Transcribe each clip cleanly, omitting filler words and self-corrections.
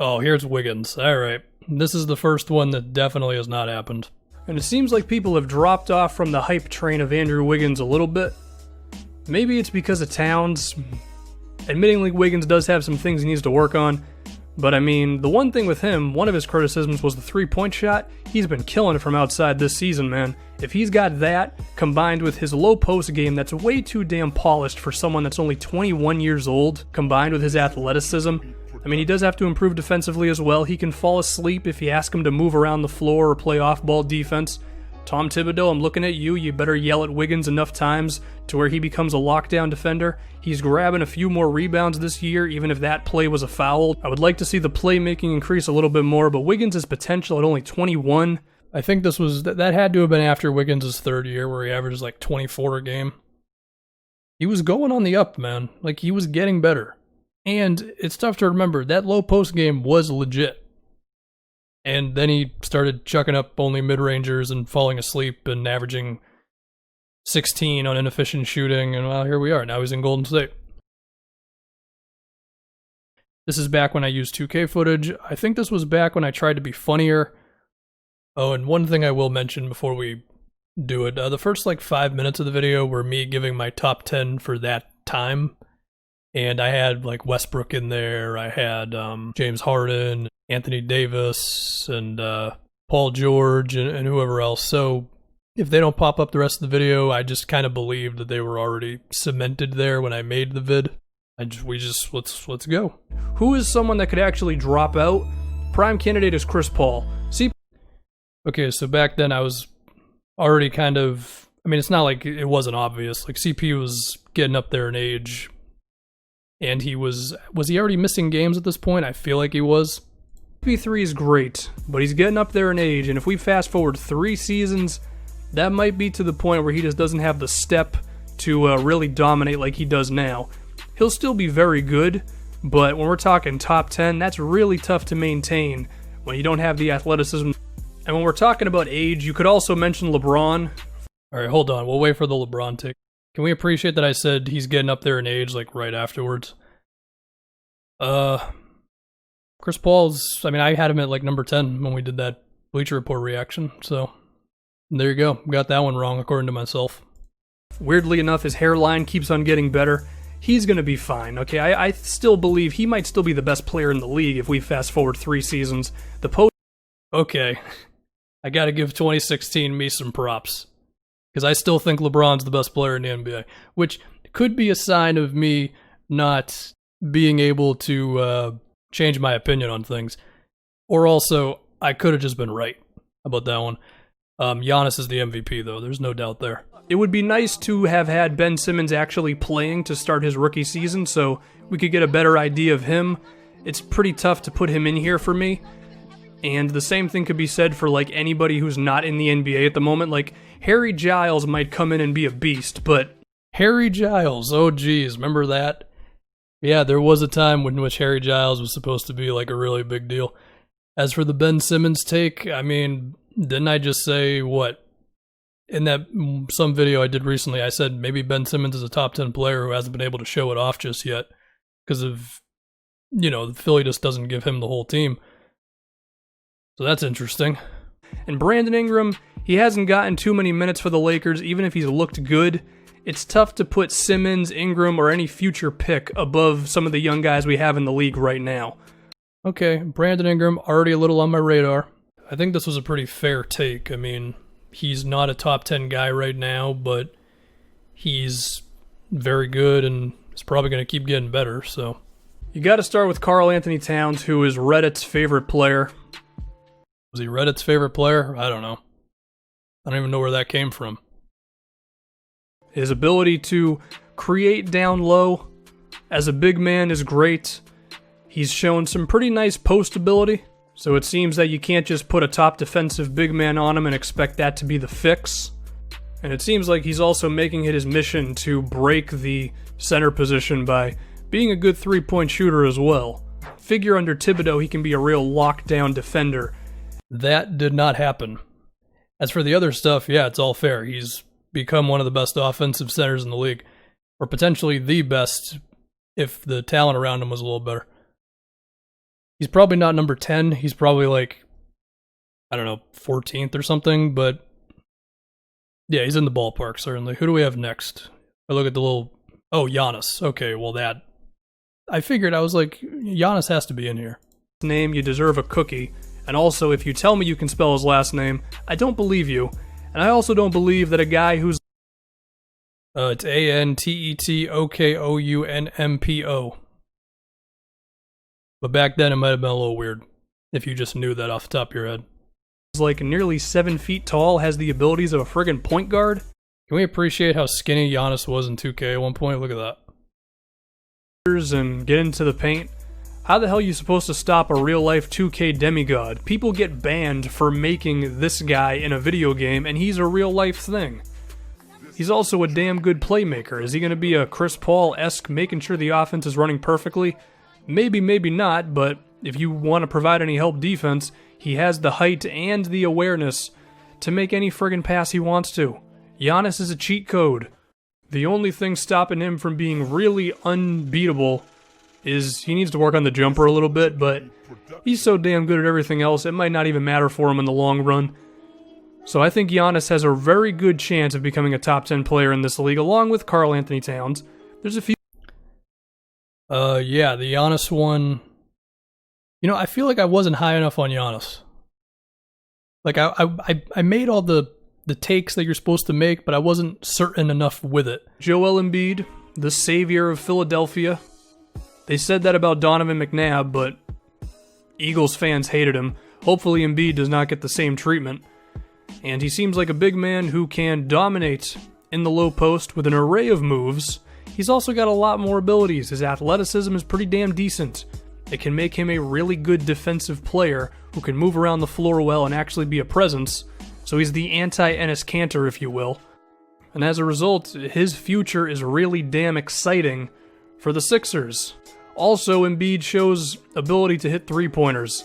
Oh, here's Wiggins. Alright. This is the first one that definitely has not happened. And it seems like people have dropped off from the hype train of Andrew Wiggins a little bit. Maybe it's because of Towns. Admittingly, Wiggins does have some things he needs to work on. But I mean, the one thing with him, one of his criticisms was the three-point shot. He's been killing it from outside this season, man. If he's got that, combined with his low post game that's way too damn polished for someone that's only 21 years old, combined with his athleticism, I mean, he does have to improve defensively as well. He can fall asleep if you ask him to move around the floor or play off-ball defense. Tom Thibodeau, I'm looking at you. You better yell at Wiggins enough times to where he becomes a lockdown defender. He's grabbing a few more rebounds this year, even if that play was a foul. I would like to see the playmaking increase a little bit more, but Wiggins' potential at only 21. I think that had to have been after Wiggins' third year where he averages like 24 a game. He was going on the up, man. Like, he was getting better. And it's tough to remember, that low post game was legit. And then he started chucking up only mid-rangers and falling asleep and averaging 16 on inefficient shooting, and well, here we are. Now he's in Golden State. This is back when I used 2K footage. I think this was back when I tried to be funnier. Oh, and one thing I will mention before we do it, the first like 5 minutes of the video were me giving my top 10 for that time. And I had like Westbrook in there, I had James Harden, Anthony Davis, and Paul George, and whoever else. So if they don't pop up the rest of the video, I just kind of believed that they were already cemented there when I made the vid. Let's go. Who is someone that could actually drop out? Prime candidate is Chris Paul. Okay, so back then I was already kind of, I mean, it's not like it wasn't obvious. Like, CP was getting up there in age. And he was he already missing games at this point? I feel like he was. CP3 is great, but he's getting up there in age, and if we fast forward 3 seasons, that might be to the point where he just doesn't have the step to really dominate like he does now. He'll still be very good, but when we're talking top 10, that's really tough to maintain when you don't have the athleticism. And when we're talking about age, you could also mention LeBron. Alright, hold on, we'll wait for the LeBron take. Can we appreciate that I said he's getting up there in age, like, right afterwards? Chris Paul's, I mean, I had him at, like, number 10 when we did that Bleacher Report reaction, so there you go. Got that one wrong, according to myself. Weirdly enough, his hairline keeps on getting better. He's gonna be fine, okay? I still believe he might still be the best player in the league if we fast forward 3 seasons. Okay, I gotta give 2016 me some props. Because I still think LeBron's the best player in the NBA, which could be a sign of me not being able to change my opinion on things. Or also, I could have just been right about that one. Giannis is the MVP, though. There's no doubt there. It would be nice to have had Ben Simmons actually playing to start his rookie season, so we could get a better idea of him. It's pretty tough to put him in here for me. And the same thing could be said for, like, anybody who's not in the NBA at the moment. Like, Harry Giles might come in and be a beast, but... Harry Giles, oh geez, remember that? Yeah, there was a time in which Harry Giles was supposed to be, like, a really big deal. As for the Ben Simmons take, I mean, didn't I just say, what? In that some video I did recently, I said maybe Ben Simmons is a top 10 player who hasn't been able to show it off just yet. Because of, you know, the Philly just doesn't give him the whole team. So that's interesting. And Brandon Ingram, he hasn't gotten too many minutes for the Lakers, even if he's looked good. It's tough to put Simmons, Ingram, or any future pick above some of the young guys we have in the league right now. Okay, Brandon Ingram, already a little on my radar. I think this was a pretty fair take. I mean, he's not a top 10 guy right now, but he's very good and is probably going to keep getting better, so. You got to start with Karl-Anthony Towns, who is Reddit's favorite player. Was he Reddit's favorite player? I don't know. I don't even know where that came from. His ability to create down low as a big man is great. He's shown some pretty nice post ability, so it seems that you can't just put a top defensive big man on him and expect that to be the fix. And it seems like he's also making it his mission to break the center position by being a good three-point shooter as well. Figure under Thibodeau he can be a real lockdown defender. That did not happen. As for the other stuff, yeah, it's all fair. He's become one of the best offensive centers in the league. Or potentially the best if the talent around him was a little better. He's probably not number 10. He's probably like, I don't know, 14th or something, but yeah, he's in the ballpark, certainly. Who do we have next? I look at the little, oh, Giannis. Okay, well that, I figured, I was like, Giannis has to be in here. Name, you deserve a cookie. And also, if you tell me you can spell his last name, I don't believe you. And I also don't believe that a guy who's it's Antetokounmpo. But back then it might have been a little weird if you just knew that off the top of your head. He's like nearly 7 feet tall, has the abilities of a friggin' point guard. Can we appreciate how skinny Giannis was in 2K at one point? Look at that. And get into the paint. How the hell are you supposed to stop a real-life 2K demigod? People get banned for making this guy in a video game, and he's a real-life thing. He's also a damn good playmaker. Is he going to be a Chris Paul-esque, making sure the offense is running perfectly? Maybe, maybe not, but if you want to provide any help defense, he has the height and the awareness to make any friggin' pass he wants to. Giannis is a cheat code. The only thing stopping him from being really unbeatable is he needs to work on the jumper a little bit, but he's so damn good at everything else, it might not even matter for him in the long run. So I think Giannis has a very good chance of becoming a top 10 player in this league, along with Karl-Anthony Towns. There's a few... yeah, the Giannis one... You know, I feel like I wasn't high enough on Giannis. Like, I made all the takes that you're supposed to make, but I wasn't certain enough with it. Joel Embiid, the savior of Philadelphia. They said that about Donovan McNabb, but Eagles fans hated him. Hopefully Embiid does not get the same treatment. And he seems like a big man who can dominate in the low post with an array of moves. He's also got a lot more abilities. His athleticism is pretty damn decent. It can make him a really good defensive player who can move around the floor well and actually be a presence. So he's the anti-Enes Kanter, if you will. And as a result, his future is really damn exciting for the Sixers. Also, Embiid shows ability to hit three-pointers.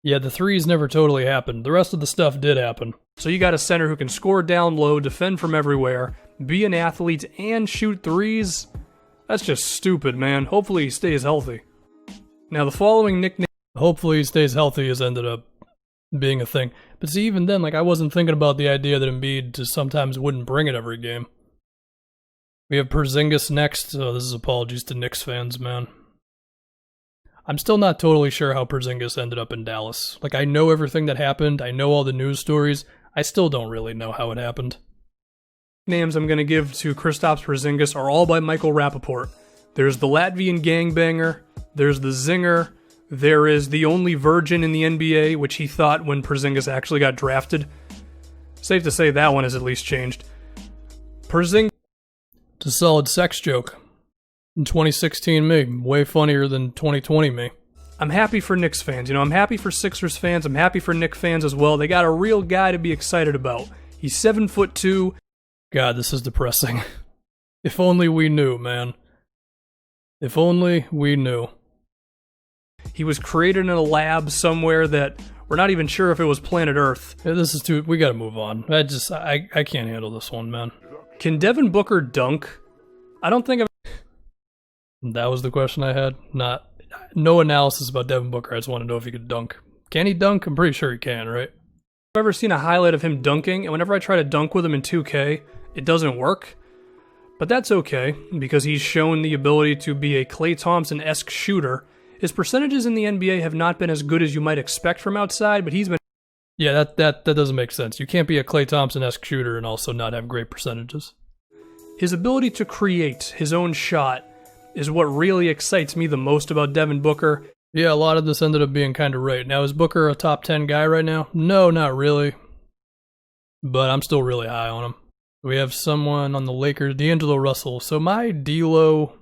Yeah, the threes never totally happened. The rest of the stuff did happen. So you got a center who can score down low, defend from everywhere, be an athlete, and shoot threes? That's just stupid, man. Hopefully he stays healthy. Now, the following nickname... Hopefully he stays healthy has ended up being a thing. But see, even then, like, I wasn't thinking about the idea that Embiid just sometimes wouldn't bring it every game. We have Porzingis next. Oh, this is apologies to Knicks fans, man. I'm still not totally sure how Porzingis ended up in Dallas. Like, I know everything that happened. I know all the news stories. I still don't really know how it happened. Names I'm going to give to Kristaps Porzingis are all by Michael Rappaport. There's the Latvian gangbanger. There's the zinger. There is the only virgin in the NBA, which he thought when Porzingis actually got drafted. Safe to say that one has at least changed. Porzingis... It's a solid sex joke. In 2016 me, way funnier than 2020 me. I'm happy for Knicks fans. You know, I'm happy for Sixers fans. I'm happy for Knicks fans as well. They got a real guy to be excited about. He's 7'2". God, this is depressing. If only we knew, man. If only we knew. He was created in a lab somewhere that we're not even sure if it was planet Earth. Yeah, this is too... We gotta move on. I can't handle this one, man. Can Devin Booker dunk? I don't think I've... That was the question I had. No analysis about Devin Booker. I just want to know if he could dunk. Can he dunk? I'm pretty sure he can, right? I've ever seen a highlight of him dunking, and whenever I try to dunk with him in 2K, it doesn't work. But that's okay, because he's shown the ability to be a Klay Thompson-esque shooter. His percentages in the NBA have not been as good as you might expect from outside, but he's been... Yeah, that doesn't make sense. You can't be a Klay Thompson-esque shooter and also not have great percentages. His ability to create his own shot is what really excites me the most about Devin Booker. Yeah, a lot of this ended up being kind of right. Now, is Booker a top 10 guy right now? No, not really. But I'm still really high on him. We have someone on the Lakers, D'Angelo Russell. So my D-Lo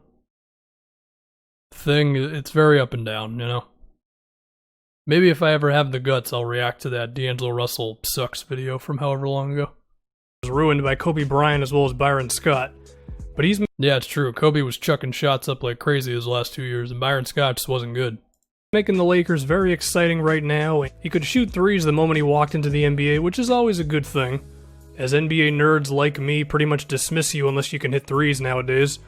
thing, it's very up and down, you know? Maybe if I ever have the guts, I'll react to that D'Angelo Russell sucks video from however long ago. It was ruined by Kobe Bryant as well as Byron Scott. But he's... Yeah, it's true. Kobe was chucking shots up like crazy his last 2 years, and Byron Scott just wasn't good. Making the Lakers very exciting right now. He could shoot threes the moment he walked into the NBA, which is always a good thing, as NBA nerds like me pretty much dismiss you unless you can hit threes nowadays.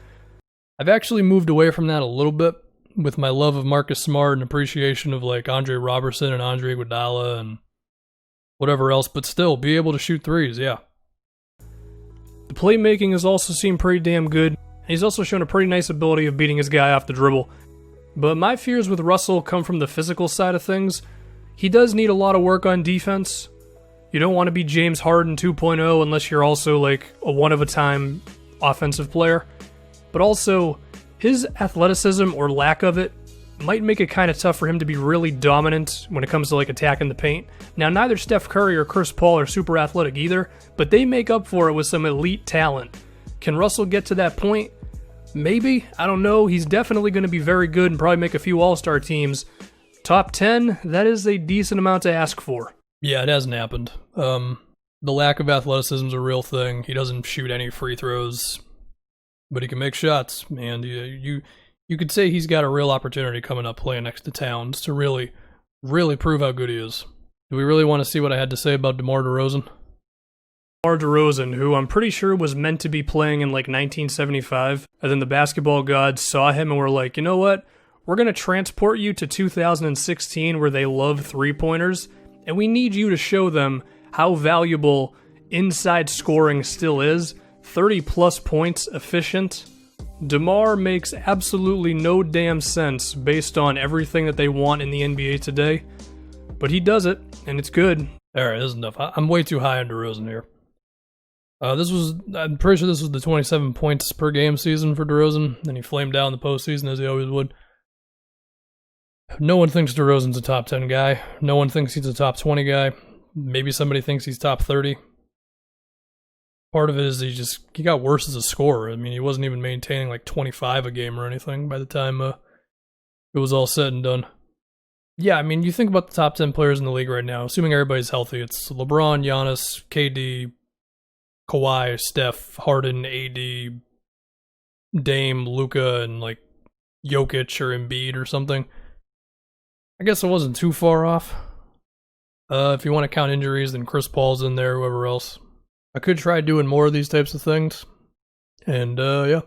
I've actually moved away from that a little bit. with my love of Marcus Smart and appreciation of like Andre Robertson and Andre Iguodala and whatever else, but still be able to shoot threes, yeah. The playmaking has also seemed pretty damn good. He's also shown a pretty nice ability of beating his guy off the dribble. But my fears with Russell come from the physical side of things. He does need a lot of work on defense. You don't want to be James Harden 2.0 unless you're also like a one-of-a-time offensive player. But also, his athleticism or lack of it might make it kind of tough for him to be really dominant when it comes to like attacking the paint. Now, neither Steph Curry or Chris Paul are super athletic either, but they make up for it with some elite talent. Can Russell get to that point? Maybe. I don't know. He's definitely going to be very good and probably make a few all-star teams. Top 10, that is a decent amount to ask for. Yeah, it hasn't happened. The lack of athleticism is a real thing. He doesn't shoot any free throws, but he can make shots. And you could say he's got a real opportunity coming up playing next to Towns to really, really prove how good he is. Do we really want to see what I had to say about DeMar DeRozan? DeMar DeRozan, who I'm pretty sure was meant to be playing in like 1975, and then the basketball gods saw him and were like, you know what? We're going to transport you to 2016 where they love three-pointers, and we need you to show them how valuable inside scoring still is. 30-plus points efficient. DeMar makes absolutely no damn sense based on everything that they want in the NBA today, but he does it, and it's good. Alright, this is enough. I'm way too high on DeRozan here. I'm pretty sure this was the 27 points per game season for DeRozan, and he flamed out in the postseason as he always would. No one thinks DeRozan's a top 10 guy. No one thinks he's a top 20 guy. Maybe somebody thinks he's top 30. Part of it is he got worse as a scorer. I mean, he wasn't even maintaining like 25 a game or anything by the time it was all said and done. Yeah, I mean, you think about the top 10 players in the league right now, assuming everybody's healthy, it's LeBron, Giannis, KD, Kawhi, Steph, Harden, AD, Dame, Luka, and like Jokic or Embiid or something. I guess it wasn't too far off. If you want to count injuries, then Chris Paul's in there, whoever else. I could try doing more of these types of things. And, yeah.